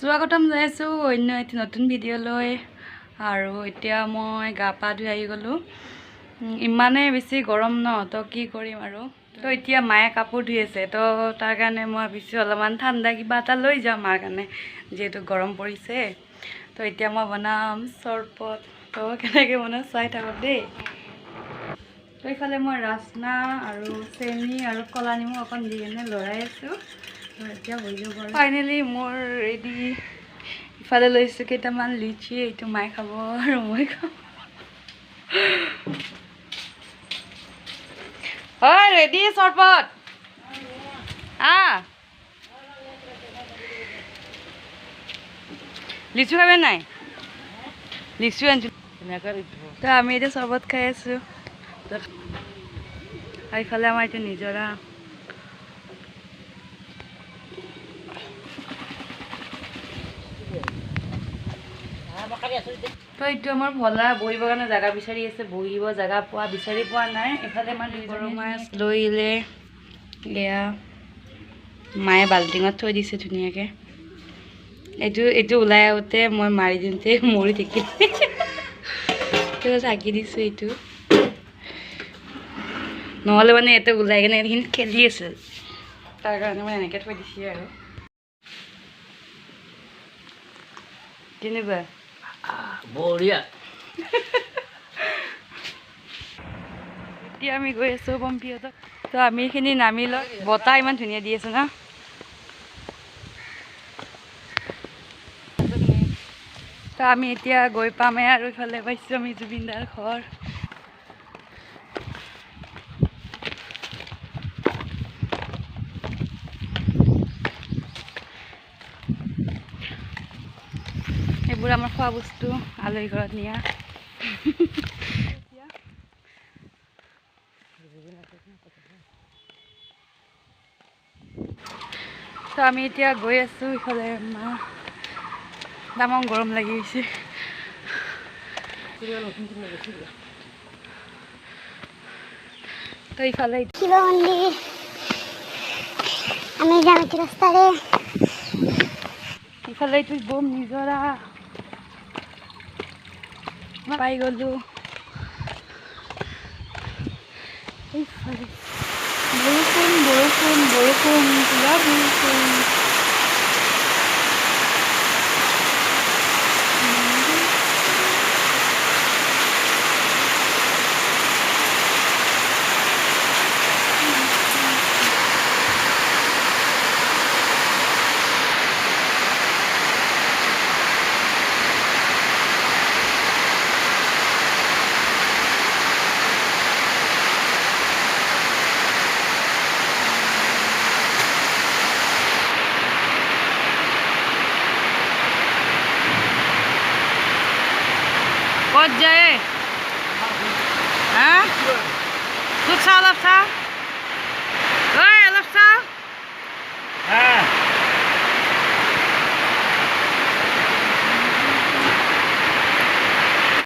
স্বাগতম জনাইছোঁ অন্য এটি নতুন ভিডিঅ'লৈ। আৰু এতিয়া মই গা পা ধুই আহি গ'লোঁ। ইমানেই বেছি গৰম ন, তো কি কৰিম আৰু। তো এতিয়া মায়ে কাপোৰ ধুই আছে, তো তাৰ কাৰণে মই ভাবিছোঁ অলপমান ঠাণ্ডা কিবা এটা লৈ যাওঁ মাৰ কাৰণে, যিহেতু গৰম পৰিছে। তো এতিয়া মই বনাম চৰবত। তো কেনেকৈ বনাওঁ চাই থাকক দেই। তো এইফালে মই ৰাচনা আৰু চেনি আৰু ক'লা নিমখ অকণ দি কিনে লৰাই আছোঁ। এতিয়া হৈ যাব আৰু ফাইনেলি মোৰ ৰেডি। ইফালে লৈছোঁ কেইটামান লিচি, এইটো মায়ে খাব আৰু মই খাম। হয় ৰেডি চৰবত লিচু খাবে নাই? লিচু আনিছোঁ। তো আমি এতিয়া চৰবত খাই আছোঁ। আৰু ইফালে আমাৰ এইটো নিজৰা। তো এইটো আমাৰ ভলা বহিবৰ কাৰণে জেগা বিচাৰি আছে, বহিব জেগা বিচাৰি পোৱা নাই। এইফালে আমাৰ গৰৈ মাছ লৈ আহিলে, এয়া মায়ে বাল্টিঙত থৈ দিছে ধুনীয়াকৈ। এইটো ওলাই আহোঁতে মই মাৰি দিওঁতে মৰি থাকিল। তো ঢাকি দিছোঁ এইটো, নহ'লে মানে ইয়াতে ওলাই কিনে এইখিনি খেলি আছে, তাৰ কাৰণে মই এনেকৈ থৈ দিছোঁ আৰু। কেনেকুৱা বঢ়িয়া। এতিয়া আমি গৈ আছোঁ পম্পীহঁতক। তো আমি এইখিনি নামি লওঁ, বতাহ ইমান ধুনীয়া দি আছে ন। তো আমি এতিয়া গৈ পামেই আৰু ইফালে পাইছোঁ আমি জুবিনদাৰ ঘৰ। এইবোৰ আমাৰ খোৱা বস্তু, আলহী ঘৰত নিয়া। তো আমি এতিয়া গৈ আছোঁ ইফালে। তামাম গৰম লাগি গৈছে। তো ইফালে আমি যাম ৰাস্তাৰে। ইফালে এইটো বম নিজৰা পাই গ'লোঁ। এইফালে বৰষুণ বৰষুণ বৰষুণ, পুৰা বৰষুণ। ক'ত যায়? হা তোক চা অলপ চা।